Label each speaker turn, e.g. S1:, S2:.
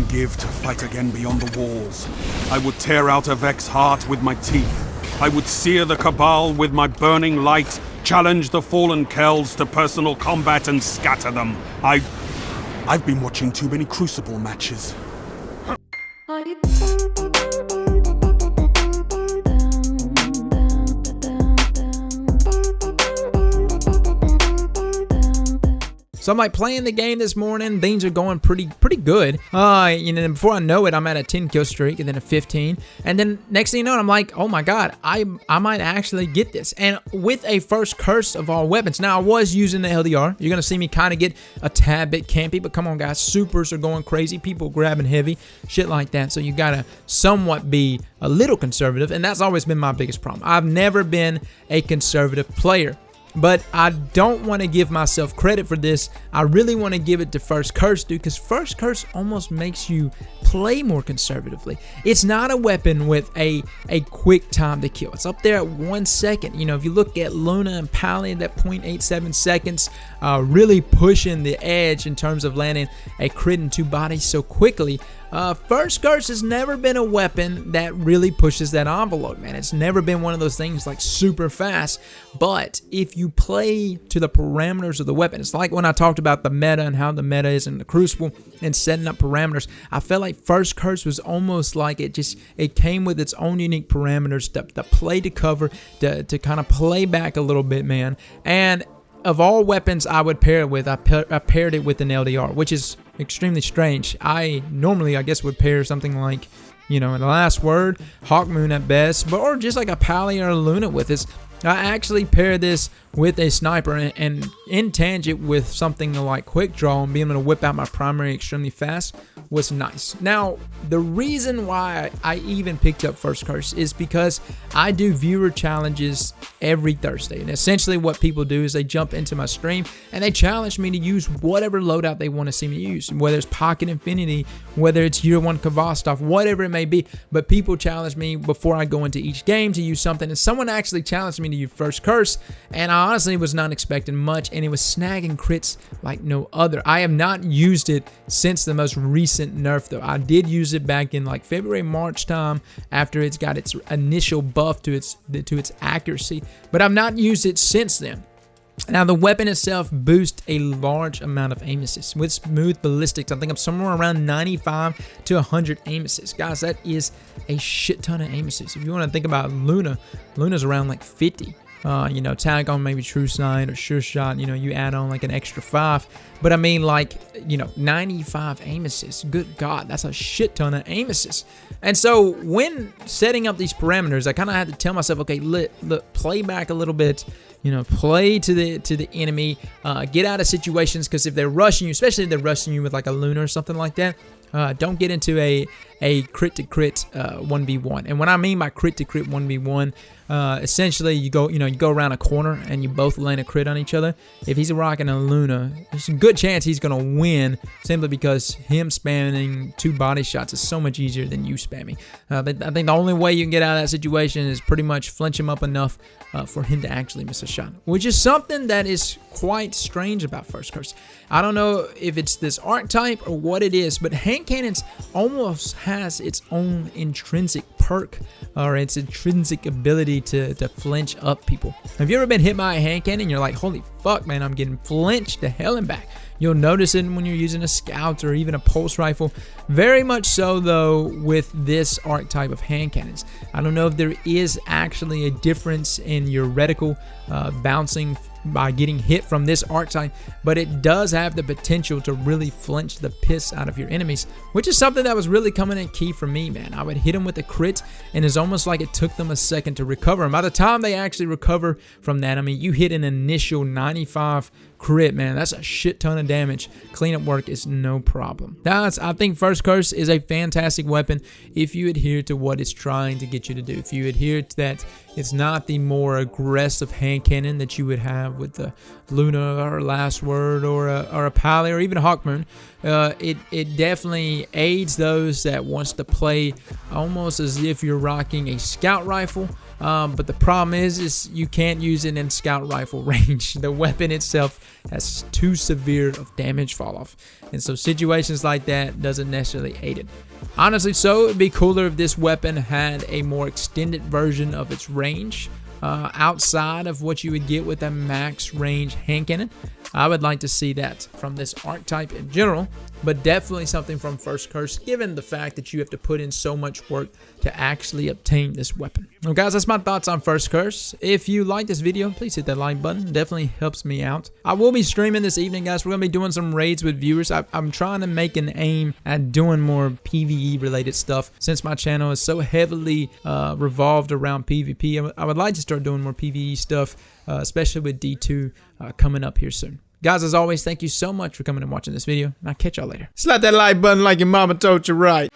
S1: and give to fight again beyond the walls. I would tear out a Vex heart with my teeth. I would sear the Cabal with my burning light, challenge the fallen Kells to personal combat and scatter them. I've been watching too many Crucible matches.
S2: So I'm like playing the game this morning. Things are going pretty good. Before I know it, I'm at a 10 kill streak and then a 15. And then next thing you know, I'm like, oh my God, I might actually get this. And with a first curse of all weapons. Now I was using the LDR. You're gonna see me kind of get a tad bit campy, but come on guys, supers are going crazy. People grabbing heavy, shit like that. So you gotta somewhat be a little conservative, and that's always been my biggest problem. I've never been a conservative player. But I don't want to give myself credit for this. I really want to give it to First Curse, dude, because First Curse almost makes you play more conservatively. It's not a weapon with a quick time to kill. It's up there at 1 second. You know, if you look at Luna and Pally, that 0.87 seconds, really pushing the edge in terms of landing a crit in 2 bodies so quickly. First Curse has never been a weapon that really pushes that envelope, man. It's never been one of those things like super fast, but if you play to the parameters of the weapon, it's like when I talked about the meta and how the meta is in the Crucible and setting up parameters. I felt like First Curse was almost like it came with its own unique parameters, the play to cover, to kind of play back a little bit, man. And of all weapons I would pair it with, I paired it with an LDR, which is extremely strange. I normally, I guess, would pair something like, you know, the last word, Hawkmoon at best, or just like a Pally or a Luna with this. I actually pair this with a sniper and in tangent with something like quick draw and being able to whip out my primary extremely fast was nice. Now, the reason why I even picked up First Curse is because I do viewer challenges every Thursday. And essentially what people do is they jump into my stream and they challenge me to use whatever loadout they want to see me use, whether it's Pocket Infinity, whether it's Year 1 Kavastov, whatever it may be. But people challenge me before I go into each game to use something, and someone actually challenged me to use First Curse, and I honestly was not expecting much, and it was snagging crits like no other. I have not used it since the most recent nerf though. I did use it back in like February, March time after it's got its initial buff to its accuracy, but I've not used it since then. Now, the weapon itself boosts a large amount of aim assist. With smooth ballistics, I think I'm somewhere around 95 to 100 aim assist. Guys, that is a shit ton of aim assist. If you want to think about Luna's around like 50. Tag on maybe True Sight or Sure Shot, you add on like an extra 5. But I mean, 95 aim assists. Good God, that's a shit ton of aim assists. And so when setting up these parameters, I kind of had to tell myself, okay, look, play back a little bit, play to the enemy, get out of situations, because if they're rushing you, especially if they're rushing you with like a Luna or something like that, don't get into a crit to crit 1v1. And what I mean by crit to crit 1v1, essentially you go around a corner and you both land a crit on each other. If he's rocking a Luna, there's a good chance he's gonna win simply because him spamming 2 body shots is so much easier than you spamming. But I think the only way you can get out of that situation is pretty much flinch him up enough for him to actually miss a shot, which is something that is quite strange about First Curse. I don't know if it's this archetype or what it is, but hand cannons almost has its own intrinsic perk or its intrinsic ability to flinch up people. Have you ever been hit by a hand cannon and you're like, holy fuck, man, I'm getting flinched to hell and back? You'll notice it when you're using a scout or even a pulse rifle. Very much so, though, with this archetype of hand cannons. I don't know if there is actually a difference in your reticle bouncing by getting hit from this archetype, but it does have the potential to really flinch the piss out of your enemies, which is something that was really coming in key for me, man. I would hit them with a crit, and it's almost like it took them a second to recover. And by the time they actually recover from that, I mean, you hit an initial 95 crit, man. That's a shit ton of damage. Cleanup work is no problem. I think First Curse is a fantastic weapon if you adhere to what it's trying to get you to do. If you adhere to that, it's not the more aggressive hand cannon that you would have with the Luna or Last Word or a Pally or even a Hawkmoon. It definitely aids those that wants to play almost as if you're rocking a scout rifle, But the problem is you can't use it in scout rifle range. The weapon itself has too severe of damage fall off, and so situations like that doesn't necessarily aid it. Honestly, so it'd be cooler if this weapon had a more extended version of its range, outside of what you would get with a max range hand cannon. I would like to see that from this archetype in general, but definitely something from First Curse, given the fact that you have to put in so much work to actually obtain this weapon. Well, guys, that's my thoughts on First Curse. If you like this video, please hit that like button. It definitely helps me out. I will be streaming this evening, guys. We're going to be doing some raids with viewers. I'm trying to make an aim at doing more PvE related stuff since my channel is so heavily revolved around PvP. I would like to start doing more PvE stuff, especially with D2 coming up here soon. Guys, as always, thank you so much for coming and watching this video, and I'll catch y'all later. Slap that like button like your mama told you right.